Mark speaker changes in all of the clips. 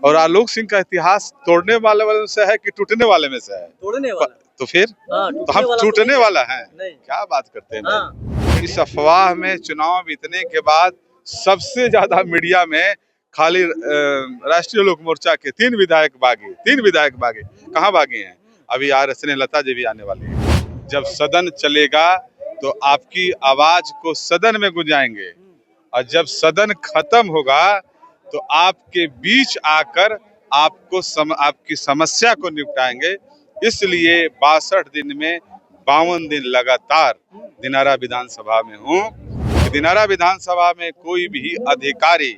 Speaker 1: और आलोक सिंह का इतिहास तोड़ने वाले से है कि टूटने वाले में से है?
Speaker 2: तोड़ने वाला।
Speaker 1: तो फिर तो हम टूटने वाला है? क्या बात करते हैं। इस अफवाह में चुनाव बीतने के बाद सबसे ज्यादा मीडिया में खाली राष्ट्रीय लोक मोर्चा के 3 विधायक भागे। कहाँ भागे हैं? अभी स्नेहलता जी भी आने वाली है। जब सदन चलेगा तो आपकी आवाज को सदन में गुंजाएंगे, और जब सदन खत्म होगा तो आपके बीच आकर आपकी समस्या को निपटाएंगे। इसलिए 62 दिन में 52 दिन लगातार दिनारा विधानसभा में हूँ। दिनारा विधानसभा में कोई भी अधिकारी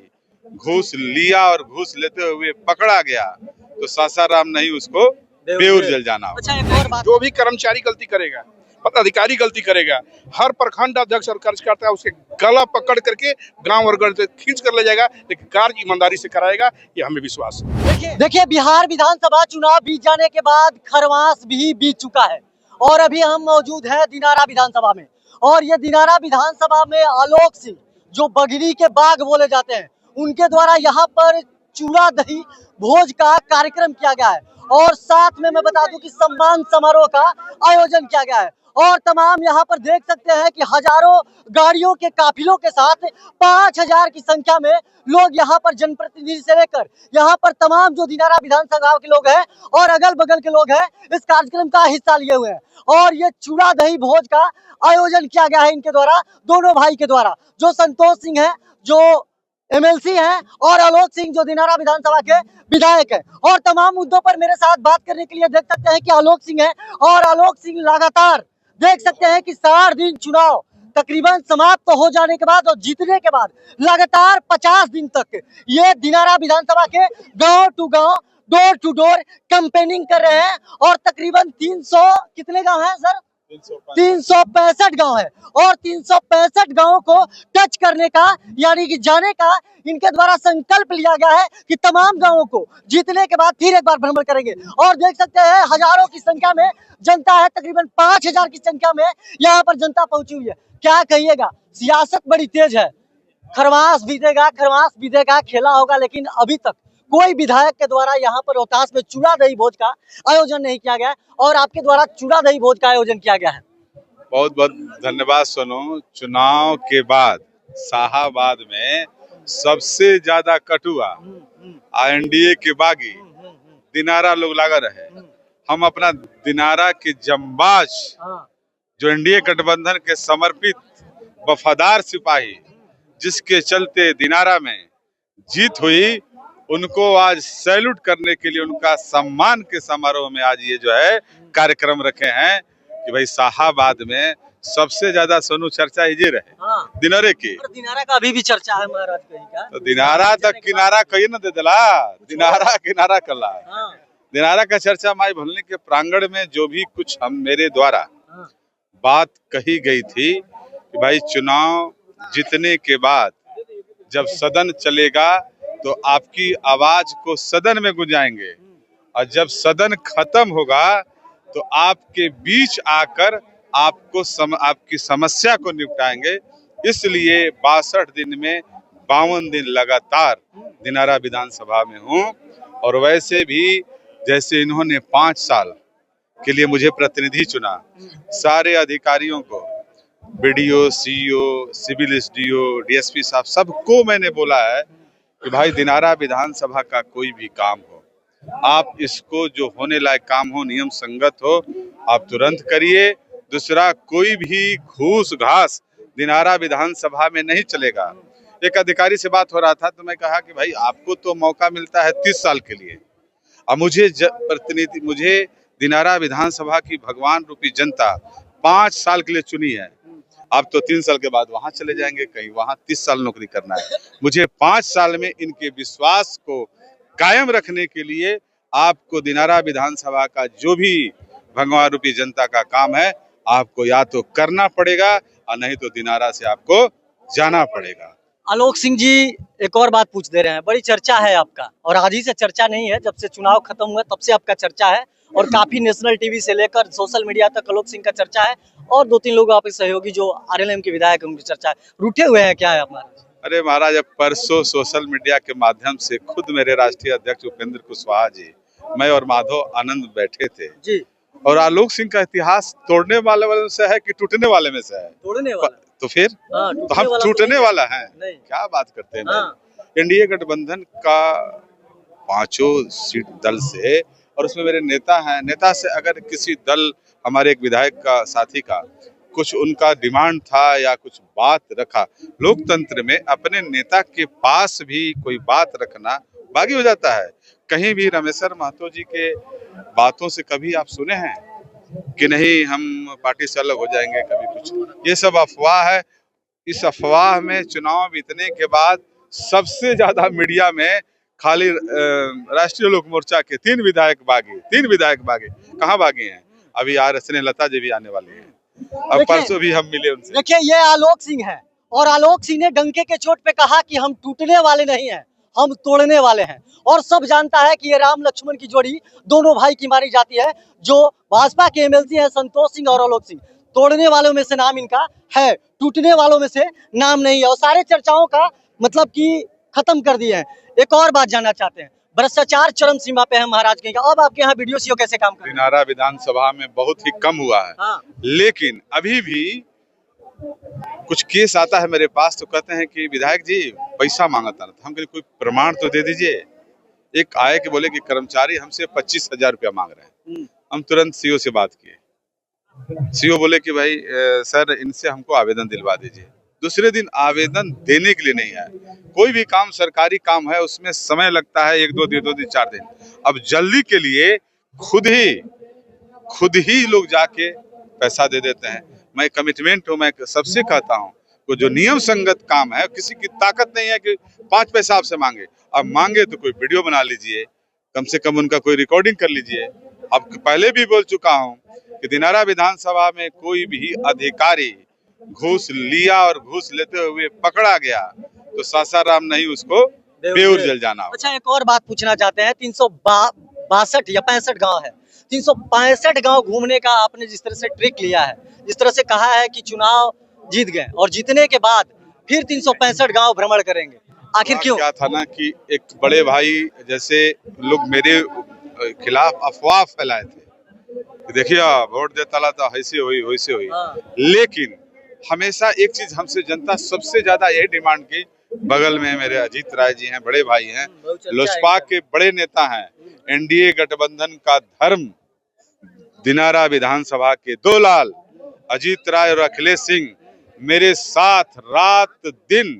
Speaker 1: घूस लिया और घूस लेते हुए पकड़ा गया तो सासाराम नहीं, उसको बेऊर जल जाना।
Speaker 2: अच्छा, एक और बात,
Speaker 3: जो भी कर्मचारी गलती करेगा, पदाधिकारी गलती करेगा, हर प्रखंड अध्यक्ष और कार्यकर्ता उसके गला पकड़ करके गांव और गढ़ से खींच कर ले जाएगा, लेकिन कार्य ईमानदारी से कराएगा, ये हमें विश्वास है।
Speaker 2: देखिए बिहार विधानसभा चुनाव बीत जाने के बाद खरमास भी बीत चुका है और अभी हम मौजूद हैं दिनारा विधानसभा में। और ये दिनारा विधानसभा में आलोक सिंह, जो बगरी के बाग बोले जाते हैं, उनके द्वारा यहाँ पर चूड़ा दही भोज का कार्यक्रम किया गया है और साथ में मैं बता दूं कि सम्मान समारोह का आयोजन किया गया है। और तमाम यहाँ पर देख सकते हैं कि हजारों गाड़ियों के काफिलों के साथ 5000 की संख्या में लोग यहाँ पर जनप्रतिनिधि से लेकर यहाँ पर तमाम जो दिनारा विधानसभा के लोग हैं और अगल बगल के लोग हैं इस कार्यक्रम का हिस्सा लिए हुए हैं। और ये चूड़ा दही भोज का आयोजन किया गया है इनके द्वारा, दोनों भाई के द्वारा, जो संतोष सिंह है जो एमएलसी हैं और आलोक सिंह जो दिनारा विधानसभा के विधायक हैं। और तमाम मुद्दों पर मेरे साथ बात करने के लिए देख सकते हैं कि आलोक सिंह है और आलोक सिंह लगातार देख सकते हैं कि 60 दिन चुनाव तकरीबन समाप्त हो जाने के बाद और जीतने के बाद लगातार 50 दिन तक ये दिनारा विधानसभा के गांव टू गांव, डोर टू डोर कैंपेनिंग कर रहे हैं। और तकरीबन 300 कितने गांव हैं सर? 365 गांव है और 365 गांवों को टच करने का यानी कि जाने का इनके द्वारा संकल्प लिया गया है कि तमाम गांवों को जीतने के बाद फिर एक बार भ्रमण करेंगे। और देख सकते हैं हजारों की संख्या में जनता है, तकरीबन 5000 की संख्या में यहाँ पर जनता पहुंची हुई है। क्या कहिएगा, सियासत बड़ी तेज है। खरमास बीतेगा खेला होगा, लेकिन अभी तक कोई विधायक के द्वारा यहाँ पर रोहतास में चूड़ा दही भोज का आयोजन नहीं किया गया और आपके द्वारा चूड़ा दही भोज का आयोजन किया गया है।
Speaker 1: बहुत बहुत धन्यवाद सोनू। चुनाव के बाद शाहाबाद में सबसे ज्यादा कटुआ एनडीए के बागी दिनारा लोग लगा रहे। हम अपना दिनारा के जंबाज जो एनडीए गठबंधन के समर्पित वफादार सिपाही जिसके चलते दिनारा में जीत हुई, उनको आज सैल्यूट करने के लिए उनका सम्मान के समारोह में आज ये जो है कार्यक्रम रखे हैं कि भाई शाहाबाद में सबसे ज्यादा सोनू चर्चा ही रहे दिनारे की।
Speaker 2: दिनारा का अभी भी चर्चा है महाराज कहीं का।
Speaker 1: तो दिनारा तक किनारा कही न दे दिला, दिनारा किनारा कला। दिनारा का चर्चा माई भलनी के प्रांगण में जो भी कुछ मेरे द्वारा बात कही गई थी कि भाई चुनाव जीतने के बाद जब सदन चलेगा तो आपकी आवाज को सदन में गुंजाएंगे, और जब सदन खत्म होगा तो आपके बीच आकर आपकी समस्या को निपटाएंगे। इसलिए 62 दिन में 52 दिन लगातार दिनारा विधानसभा में हूँ। और वैसे भी जैसे इन्होंने 5 साल के लिए मुझे प्रतिनिधि चुना, सारे अधिकारियों को, BDO, CEO, civil SDO, DSP साहब, सबको मैंने बोला है कि भाई दिनारा विधानसभा का कोई भी काम हो, आप इसको जो होने लायक काम हो, नियम संगत हो, आप तुरंत करिए। दूसरा, कोई भी घूस घास दिनारा विधानसभा में नहीं चलेगा। एक अधिकारी से बात हो रहा था तो मैं कहा कि भाई आपको तो मौका मिलता है 30 साल के लिए, और मुझे दिनारा विधानसभा की भगवान रूपी जनता 5 साल के लिए चुनी है। आप तो 3 साल के बाद वहां चले जाएंगे, कहीं वहां 30 साल नौकरी करना है। मुझे 5 साल में इनके विश्वास को कायम रखने के लिए आपको दिनारा विधानसभा का जो भी भगवान रूपी जनता का काम है आपको या तो करना पड़ेगा और नहीं तो दिनारा से आपको जाना पड़ेगा।
Speaker 2: आलोक सिंह जी, एक और बात पूछ दे रहे हैं, बड़ी चर्चा है आपका, और आज ही से चर्चा नहीं है, जब से चुनाव खत्म हुआ तब से आपका चर्चा है और काफी नेशनल टीवी से लेकर सोशल मीडिया तक आलोक सिंह का चर्चा है और 2-3 लोग आपके सहयोगी जो आरएलएम के विधायक हैं उनकी चर्चा है। रूठे हुए हैं क्या है हमारे?
Speaker 1: अरे महाराज, अब परसों सोशल मीडिया के माध्यम से खुद मेरे राष्ट्रीय अध्यक्ष उपेंद्र कुशवाहा जी, मैं और माधव आनंद बैठे थे
Speaker 2: जी।
Speaker 1: और आलोक सिंह का इतिहास तोड़ने वाले में से है कि टूटने वाले में से है?
Speaker 2: तोड़ने वाला।
Speaker 1: तो फिर
Speaker 2: हाँ,
Speaker 1: तो हम टूटने वाला है?
Speaker 2: नहीं।
Speaker 1: क्या बात करते हैं?
Speaker 2: हाँ।
Speaker 1: एनडीए गठबंधन का 5 सीट दल से, और उसमें मेरे नेता हैं, नेता से अगर किसी दल, हमारे एक विधायक का साथी का कुछ उनका डिमांड था या कुछ बात रखा, लोकतंत्र में अपने नेता के पास भी कोई बात रखना बागी हो जाता है। कहीं भी रामेश्वर महतो जी के बातों से कभी आप सुने हैं कि नहीं हम पार्टी से अलग हो जाएंगे? कभी कुछ, ये सब अफवाह है। इस अफवाह में चुनाव बीतने के बाद सबसे ज्यादा मीडिया में खाली राष्ट्रीय लोक मोर्चा के 3 विधायक बागी। कहाँ बागी हैं? अभी लता जी भी आने वाली हैं, अब परसों भी हम मिले उनसे।
Speaker 2: देखिए, ये आलोक सिंह है और आलोक सिंह ने डंके के चोट पे कहा कि हम टूटने वाले नहीं हैं, हम तोड़ने वाले हैं। और सब जानता है कि ये राम लक्ष्मण की जोड़ी दोनों भाई की मारी जाती है। जो भाजपा के एमएलसी हैं संतोष सिंह और आलोक सिंह, तोड़ने वालों में से नाम इनका है, टूटने वालों में से नाम नहीं है। और सारे चर्चाओं का मतलब कि खत्म कर दिए हैं। एक और बात जानना चाहते हैं, भ्रष्टाचार चरम सीमा पे है महाराज के। अब आपके यहाँ वीडियो सीओ कैसे काम कर रहे हैं?
Speaker 1: दिनारा विधानसभा में बहुत ही कम हुआ है।
Speaker 2: हाँ।
Speaker 1: लेकिन अभी भी कुछ केस आता है मेरे पास, तो कहते हैं कि विधायक जी पैसा मांगता था। हम कोई प्रमाण तो दे दीजिए। एक आए कि बोले कि कर्मचारी हमसे 25,000 रुपया मांग रहे हैं। हम तुरंत सीओ से बात किए। सीओ बोले कि भाई सर, इनसे हमको आवेदन दिलवा दीजिए। दूसरे दिन आवेदन देने के लिए नहीं आए। कोई भी काम, सरकारी काम है, उसमें समय लगता है, 1-2 दिन 4 दिन। अब जल्दी के लिए खुद ही लोग जाके पैसा दे देते हैं। मैं कमिटमेंट हूँ, मैं सबसे कहता हूँ को जो नियम संगत काम है, किसी की ताकत नहीं है कि 5 पैसा आपसे मांगे। अब मांगे तो कोई वीडियो बना लीजिए, कम से कम उनका कोई रिकॉर्डिंग कर लीजिए। अब पहले भी बोल चुका हूँ कि दिनारा विधानसभा में कोई भी अधिकारी घूस लिया और घूस लेते हुए पकड़ा गया तो सासाराम नहीं, उसको बेऊर जल जाना।
Speaker 2: अच्छा, एक और बात पूछना चाहते हैं। 362 या 65 गांव है, 365 गांव घूमने का आपने जिस तरह से ट्रिक लिया है, जिस तरह से कहा है कि चुनाव जीत गए और जीतने के बाद फिर 365 गांव भ्रमण करेंगे, आखिर क्यों?
Speaker 1: क्या था ना कि एक बड़े भाई जैसे लोग मेरे खिलाफ अफवाह फैलाए थे, देखिए वोट देता था, ऐसे हुई वैसे हुई। लेकिन हमेशा एक चीज हमसे जनता सबसे ज्यादा यही डिमांड की, बगल में मेरे अजीत राय जी हैं, बड़े भाई हैं, लोजपा के बड़े नेता हैं, एनडीए गठबंधन का धर्म, दिनारा विधानसभा के 2 लाल अजीत राय और अखिलेश सिंह मेरे साथ रात दिन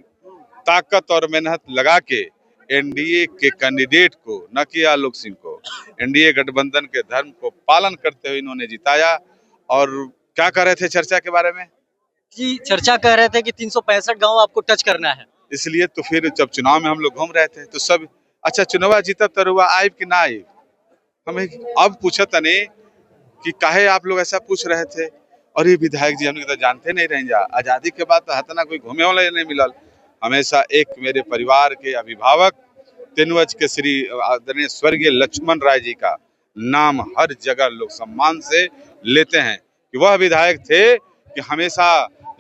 Speaker 1: ताकत और मेहनत लगा के एनडीए के कैंडिडेट को, न कि आलोक सिंह को, एनडीए गठबंधन के धर्म को पालन करते हुए इन्होंने जिताया। और क्या कर रहे थे चर्चा के बारे में?
Speaker 2: जी, चर्चा कर रहे थे कि 365 गांव आपको टच करना है।
Speaker 1: इसलिए तो फिर जब चुनाव में हम लोग घूम रहे थे तो सब, अच्छा चुनाव जीतब तरुआ आयब कि ना आयब, हमें अब पूछा तने कि काहे आप लोग ऐसा पूछ रहे थे। और ये विधायक जी हम लोग तो जानते नहीं रहे, आजादी के बाद तो हतना कोई घूमे वाला नहीं मिलल। हमेशा एक मेरे परिवार के अभिभावक तेनवज के श्री आदरणीय स्वर्गीय लक्ष्मण राय जी का नाम हर जगह लोग सम्मान से लेते हैं कि वह विधायक थे कि हमेशा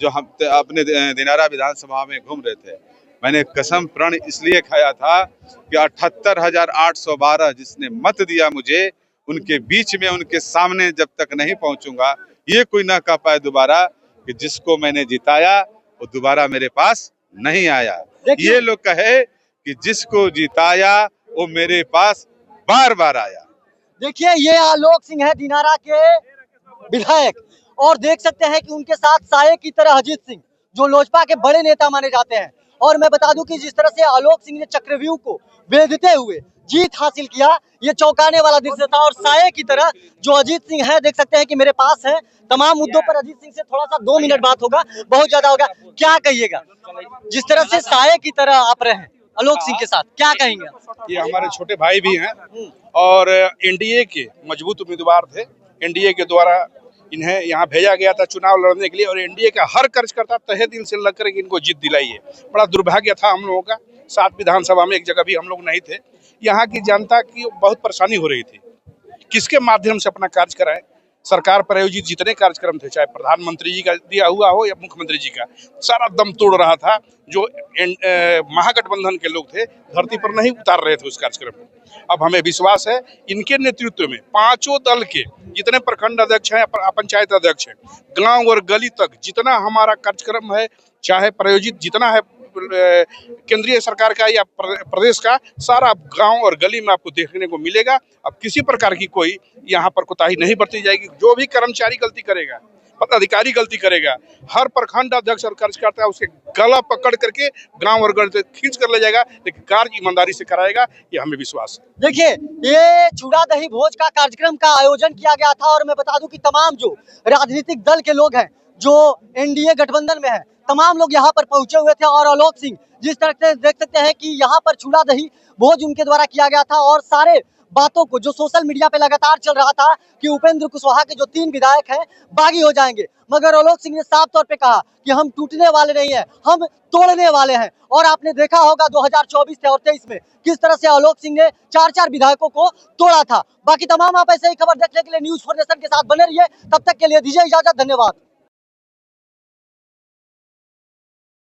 Speaker 1: जो हम अपने दिनारा विधानसभा में घूम रहे थे। मैंने कसम प्रण इसलिए खाया था कि 78,812 जिसने मत दिया मुझे, उनके बीच में, उनके सामने जब तक नहीं पहुंचूंगा, ये कोई ना कह पाए दोबारा कि जिसको मैंने जिताया वो दोबारा मेरे पास नहीं आया। ये लोग कहे कि जिसको जिताया वो मेरे पास बार बार आया।
Speaker 2: देखिए, ये आलोक सिंह है, दिनारा के विधायक, और देख सकते हैं कि उनके साथ साये की तरह अजीत सिंह, जो लोजपा के बड़े नेता माने जाते हैं। और मैं बता दूं कि जिस तरह से आलोक सिंह ने चक्रव्यूह को भेदते हुए जीत हासिल किया, ये चौंकाने वाला दृश्य था। और साये की तरह जो अजीत सिंह है, देख सकते हैं कि मेरे पास है। तमाम मुद्दों पर अजीत सिंह से थोड़ा सा 2 मिनट बात होगा, बहुत ज्यादा होगा। क्या कहिएगा, जिस तरह से साये की तरह आप रहे हैं आलोक सिंह के साथ, क्या कहेंगे?
Speaker 3: ये हमारे छोटे भाई भी हैं और एनडीए के मजबूत उम्मीदवार थे। एनडीए के द्वारा इन्हें यहाँ भेजा गया था चुनाव लड़ने के लिए, और एनडीए का हर कार्यकर्ता तहे दिल से लग कर इनको जीत दिलाई है। बड़ा दुर्भाग्य था हम लोगों का, 7 विधानसभा में एक जगह भी हम लोग नहीं थे। यहाँ की जनता की बहुत परेशानी हो रही थी, किसके माध्यम से अपना कार्य कराएं। सरकार प्रायोजित जितने कार्यक्रम थे, चाहे प्रधानमंत्री जी का दिया हुआ हो या मुख्यमंत्री जी का, सारा दम तोड़ रहा था। जो महागठबंधन के लोग थे धरती पर नहीं उतार रहे थे उस कार्यक्रम को। अब हमें विश्वास है इनके नेतृत्व में पांचों दल के जितने प्रखंड अध्यक्ष हैं, पंचायत अध्यक्ष हैं, गांव और गली तक जितना हमारा कार्यक्रम है, चाहे प्रायोजित जितना है केंद्रीय सरकार का या प्रदेश का, सारा गांव और गली में आपको देखने को मिलेगा। अब किसी प्रकार की कोई यहाँ पर कोताही नहीं बरती जाएगी। जो भी कर्मचारी गलती करेगा, पदाधिकारी गलती करेगा, हर प्रखंड अध्यक्ष और कार्यकर्ता उसके गला पकड़ करके गांव और गली खींच कर ले जाएगा, लेकिन कार्य ईमानदारी से कराएगा, ये हमें विश्वास है।
Speaker 2: देखिए, ये चूड़ा दही भोज का कार्यक्रम का आयोजन किया गया था और मैं बता दूं कि तमाम जो राजनीतिक दल के लोग हैं जो एनडीए गठबंधन में है, तमाम लोग यहाँ पर पहुंचे हुए थे। और आलोक सिंह, जिस तरह से देख सकते हैं कि यहाँ पर चूड़ा दही भोज उनके द्वारा किया गया था और सारे बातों को जो सोशल मीडिया पे लगातार चल रहा था कि उपेंद्र कुशवाहा के जो 3 विधायक हैं बागी हो जाएंगे, मगर आलोक सिंह ने साफ तौर पे कहा कि हम टूटने वाले नहीं हैं, हम तोड़ने वाले हैं। और आपने देखा होगा 2024 और 23 में किस तरह से आलोक सिंह ने 4-4 विधायकों को तोड़ा था। बाकी तमाम आप ऐसे ही खबर देखने के लिए न्यूज़4नेशन के साथ बने रहिए। तब तक के लिए दीजिए इजाजत, धन्यवाद।